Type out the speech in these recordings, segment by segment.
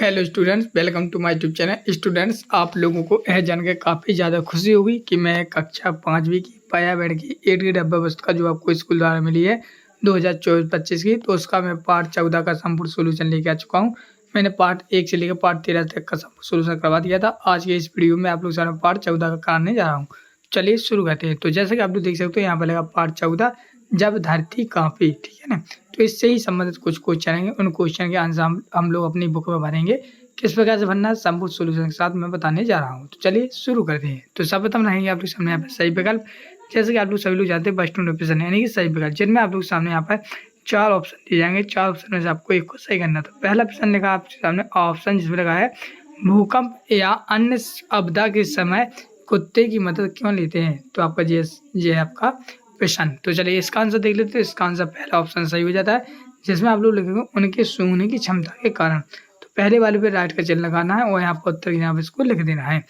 Hello students, welcome to my YouTube channel. Students, आप लोगों को यह जानकर काफ़ी ज़्यादा खुशी होगी कि मैं कक्षा 5वीं की पाया बेड की 8 की डब्बा पुस्तक जो आपको स्कूल द्वारा मिली है 2024-25 की, तो उसका मैं पार्ट 14 का संपूर्ण सोल्यूशन लेके आ चुका हूँ। मैंने पार्ट 1 से लेकर पार्ट 13 तक का संपूर्ण सोल्यूशन करवा दिया था। आज के इस वीडियो में आप लोग सारे पार्ट 14 का कराने जा रहा हूँ। चलिए शुरू करते हैं। तो जैसे कि आप लोग देख सकते हो, यहाँ पर लगा पार्ट 14, जब धरती कांपी। ठीक है ना, तो इससे ही संबंधित कुछ क्वेश्चन आएंगे। उन क्वेश्चन के आंसर हम लोग अपनी बुक में भरेंगे। किस प्रकार से भरना है संपूर्ण सोल्यूशन के साथ मैं बताने जा रहा हूँ। तो चलिए शुरू करते हैं। तो सर्वप्रथम रहेंगे आप लोग सामने यहाँ पर सही विकल्प। जैसे कि आप लोग सभी लोग जानते हैं, बस ऑप्शन यानी कि सही विकल्प, जिनमें आप लोग सामने यहाँ पर 4 ऑप्शन दिए जाएंगे। 4 ऑप्शन में से आपको एक को सही करना। तो पहला ऑप्शन लिखा आपके सामने ऑप्शन, जिसमें लगा है भूकंप या अन्य आपदा के समय कुत्ते की मदद क्यों लेते हैं। तो आपका ये है आपका प्रश्न। तो चलिए इसका आंसर देख लेते हैं। इसका आंसर पहला ऑप्शन सही हो जाता है, जिसमें आप लोग लिखेंगे उनके सूंघने की क्षमता के कारण। तो पहले वाले पे राइट का चिन्ह लगाना है और यहाँ पर उत्तर यहाँ पे इसको लिख देना है।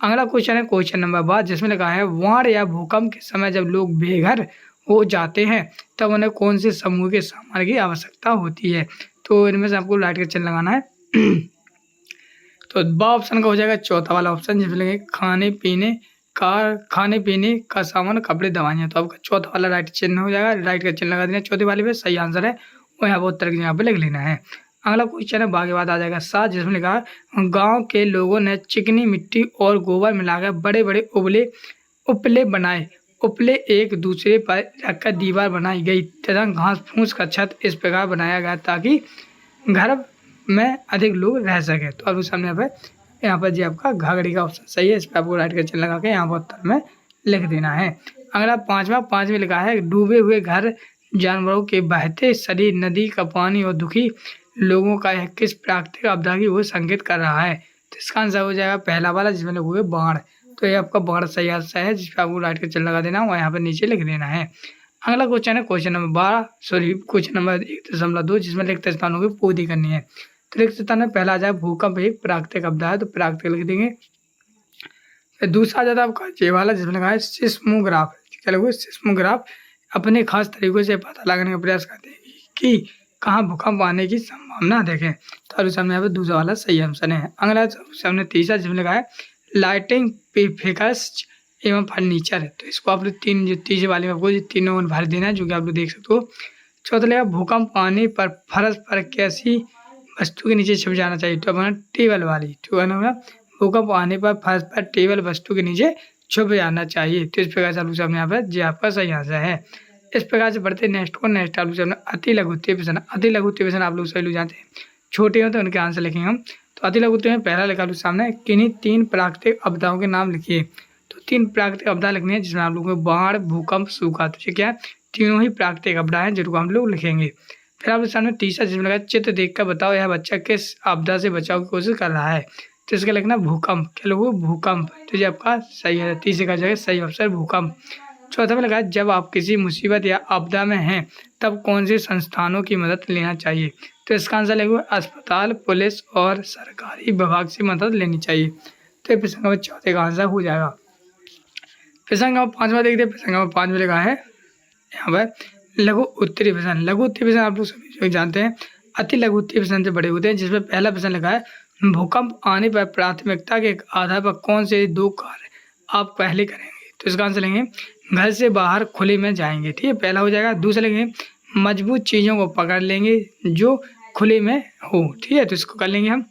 अगला क्वेश्चन है क्वेश्चन नंबर 12, जिसमें लिखा है बाढ़ या भूकंप के समय जब लोग बेघर हो जाते हैं तब उन्हें कौन से समूह के सामान की आवश्यकता होती है। तो इनमें से आपको राइट का चिन्ह लगाना है। तो बा ऑप्शन का हो जाएगा चौथा वाला ऑप्शन, जिसमें लिखे खाने पीने का सामान, कपड़े, दवाइयाँ। तो आपका चौथा वाला राइट चिन्ह हो जाएगा। राइट का चिन्ह लगा देना चौथे वाले पे, सही आंसर है वो यहाँ पर उत्तर के यहाँ पे लिख लेना है। अगला क्वेश्चन है बाकी बाद आ जाएगा 7, जिसमें लिखा है गांव के लोगों ने चिकनी मिट्टी और गोबर मिलाकर बड़े बड़े उपले बनाए। उपले एक दूसरे पर रखकर दीवार बनाई गई तथा घास फूस का छत इस प्रकार बनाया गया ताकि घर में अधिक लोग रह सके। तो अब सामने यहाँ पर जी आपका घाघड़ी का ऑप्शन सही है। इस पर आपको राइट का चिन्ह लगा के यहाँ पर उत्तर में लिख देना है। अगला पाँच में लिखा है डूबे हुए घर, जानवरों के बहते शरीर, नदी का पानी और दुखी लोगों का यह किस प्राकृतिक आपदा की वो संकेत कर रहा है। तो इसका आंसर हो जाएगा पहला वाला, जिसमें लिखोगे बाढ़। तो ये आपका बाढ़ सही आंसर है, जिस पर आपको राइट का चिन्ह लगा देना और यहाँ पर नीचे लिख देना है। अगला क्वेश्चन है क्वेश्चन नंबर 1.2, जिसमें रिक्त स्थानों की पूर्ति करनी है। तो रिक्त स्थान में पहला आ जाए भूकंप एक प्राकृतिक आपदा है, तो प्राकृतिक लिख देंगे। फिर दूसरा आ जाता है आपका ये वाला, जिसमें लगा है सिस्मोग्राफ। क्या लिखोगे? सिस्मोग्राफ अपने खास तरीकों से पता लगाने का प्रयास करते हैं कि कहाँ भूकंप आने की संभावना देखें। तो अभी सामने यहाँ पर दूसरा वाला सही आंसर है। अगला सामने तीसरा, जिसमें लगा है लाइटिंग, फिक्स एवं फर्नीचर है। तो इसको आप लोग तीन, जो तीसरे वाले में आपको तीनों भर देना है, जो कि आप लोग देख सकते हो। चौथा लगा भूकंप आने पर फर्श पर कैसी वस्तु के नीचे छिप जाना चाहिए। तो अपना टेबल वाली। तो है ना, भूकंप आने पर फर्श पर टेबल वस्तु के नीचे छुप जाना चाहिए। तो इस प्रकार से आप लोग सामने यहाँ पर जी आपका सही आंसर है। इस प्रकार से बढ़ते नेक्स्ट को। नेक्स्ट आप लोग सामने अति लघु प्रश्न। अति लघु प्रश्न आप लोग सही लोग जानते हैं, छोटे होते हैं उनके आंसर लिखेंगे हम। तो अति लघु में पहला लिखा आप लोग सामने किन्हीं 3 प्राकृतिक आपदाओं के नाम लिखिए। तो 3 प्राकृतिक आपदा लिखनी है, जिसमें आप लोगों को बाढ़, भूकंप, सूखा। तो ये क्या है? तीनों ही प्राकृतिक आपदा है, जिनको हम लोग लिखेंगे। फिर आप लोग सामने तीसरा, जिसमें लगा चित्र देखकर बताओ यह बच्चा किस आपदा से बचाव की कोशिश कर रहा है। तो इसका लिखना भूकंप। क्या लोगों? भूकंप। तो ये आपका सही है, तीसरे का जगह सही ऑप्शन भूकंप। चौथा में लगा जब आप किसी मुसीबत या आपदा में हैं तब कौन से संस्थानों की मदद लेना चाहिए। तो इसका आंसर लगेगा अस्पताल, पुलिस और सरकारी विभाग से मदद लेनी चाहिए। तो ये प्रसंग नंबर चौथे का आंसर हो जाएगा। प्रसंग नंबर 5वां देखते हैं। प्रसंग नंबर 5 में लिखा है यहाँ पर लघु उत्तरी प्रश्न। लघु उत्तरी प्रश्न आप लोग सभी जानते हैं अति लघु उत्तरी प्रश्न से बड़े होते हैं, जिसमें पहला प्रश्न लिखा है भूकंप आने पर प्राथमिकता के आधार पर कौन से 2 कार्य आप पहले करेंगे। तो इसका आंसर लेंगे घर से बाहर खुले में जाएंगे। ठीक है, पहला हो जाएगा। दूसरा लेंगे मजबूत चीज़ों को पकड़ लेंगे जो खुले में हो। ठीक है, तो इसको कर लेंगे हम।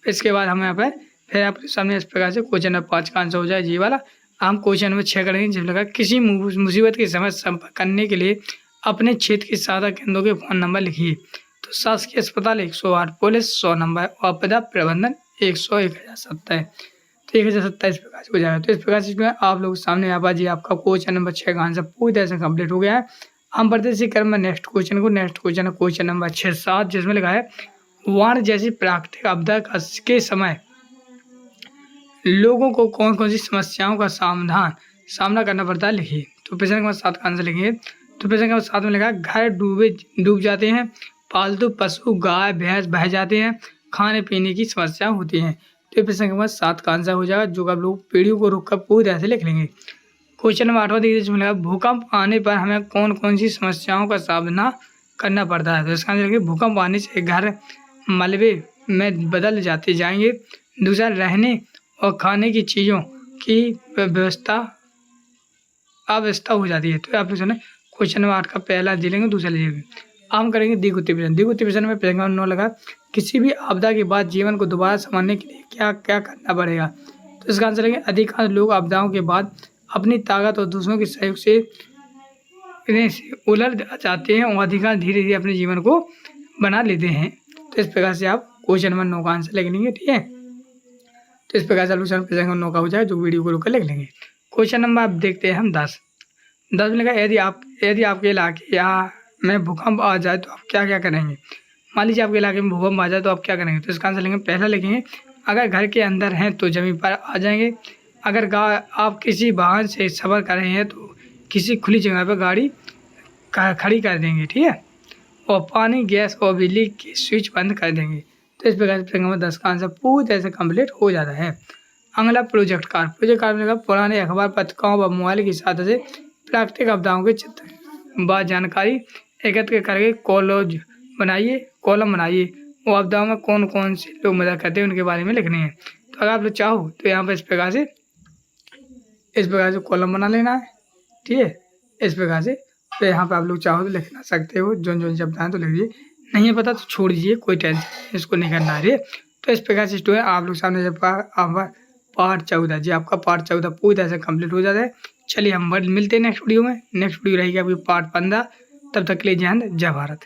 इसके बाद हम यहाँ पर फिर आपके सामने इस प्रकार से क्वेश्चन नंबर 5 का आंसर हो जाए ये वाला। हम क्वेश्चन नंबर 6 करेंगे, जिसमें लगा किसी मुसीबत के समय संपर्क करने के लिए अपने क्षेत्र के सहायता केंद्रों के फ़ोन नंबर लिखिए। तो शासकीय अस्पताल 108, पुलिस 100 नंबर, आपदा प्रबंधन 100 1070। तो 1070 इस प्रकार से हो जाएगा। तो इस प्रकार से जो है आप लोग सामने यहाँ पर जी आपका क्वेश्चन नंबर 6 का आंसर पूरी तरह से कंप्लीट हो गया है। हम बढ़ते इसी क्रम में नेक्स्ट क्वेश्चन को। नेक्स्ट क्वेश्चन है क्वेश्चन नंबर 6-7, जिसमें लिखा है बाढ़ जैसी प्राकृतिक आपदा के समय लोगों को कौन कौन सी समस्याओं का सामना करना पड़ता है, लिखिए। तो प्रश्न नंबर 7 का आंसर लिखिए। तो प्रश्न नंबर 7 में लिखा है घर डूब जाते हैं, पालतू पशु गाय भैंस बह जाते हैं, खाने पीने की समस्या होती हैं। तो प्रश्न नंबर 7 का आंसर हो जाएगा, जो आप लोग पीढ़ियों को रोककर पूरी तरह से लिख लेंगे। क्वेश्चन नंबर 8वां देखिए, जिसमें लिखा भूकंप आने पर हमें कौन कौन सी समस्याओं का सामना करना पड़ता है। तो इसका आंसर लिखिए भूकंप आने से घर, मलबे, में बदल जाते जाएंगे। दूसरा, रहने और खाने की चीज़ों की अव्यवस्था हो जाती है। तो आप लोग सुने क्वेश्चन नंबर 8 का पहला दे लेंगे, दूसरा ले लेंगे। हम करेंगे द्विगुत्तीय प्रश्न। द्विगुत्तीय प्रश्न में प्रश्न 9 लगा, किसी भी आपदा के बाद जीवन को दोबारा संभालने के लिए क्या क्या करना पड़ेगा। तो इसका आंसर है अधिकांश लोग आपदाओं के बाद अपनी ताकत और दूसरों के सहयोग से इन्हें उलट जाते हैं और अधिकांश धीरे धीरे अपने जीवन को बना लेते हैं। तो इस प्रकार से आप क्वेश्चन नंबर 9 का आंसर लिख लेंगे। ठीक है, तो इस प्रकार से प्रश्न नंबर 9 का हो जाए, जो वीडियो को रोक कर लिख लेंगे। क्वेश्चन नंबर आप देखते हैं हम 10 में लिखा, यदि आपके इलाके या में भूकंप आ जाए तो आप क्या क्या करेंगे। मान लीजिए आपके इलाके में भूकंप आ जाए तो आप क्या करेंगे। तो इसका आंसर लेंगे, पहला लिखेंगे अगर घर के अंदर हैं तो ज़मीन पर आ जाएंगे। अगर आप किसी वाहन से सफ़र कर रहे हैं तो किसी खुली जगह पर गाड़ी खड़ी कर देंगे। ठीक है, और पानी, गैस और बिजली की स्विच बंद कर देंगे। तो इस प्रकार से प्रश्न नंबर 10 का आंसर पूरी तरह से कम्प्लीट हो जाता है। अगला प्रोजेक्ट कार्ड। प्रोजेक्ट कार्ड में पुराने अखबार पत्रिकाओं व मोबाइल की सहायता से प्राकृतिक आपदाओं के चित्र व जानकारी एकत्र करके कॉलम बनाइए। वो आपदाओं में कौन कौन से लोग मदद करते हैं उनके बारे में लिखने हैं। तो अगर आप लोग चाहो तो यहाँ पर इस प्रकार से कॉलम बना लेना है। ठीक है, इस प्रकार से तो यहाँ पे आप लोग चाहो तो लिख ना सकते हो, जो शब्द हैं तो लिख दीजिए, नहीं है पता तो छोड़ दीजिए, कोई टेंशन नहीं, इसको नहीं करना है। तो इस प्रकार से स्टूडेंट आप लोग सामने जब पार्ट 14 जी आपका पार्ट 14 पूरी तरह से कम्प्लीट हो जाता है। चलिए हम मिलते हैं नेक्स्ट वीडियो में। नेक्स्ट वीडियो रहेगी आपकी पार्ट 15। तब तक के लिए जय हिंद, जय भारत।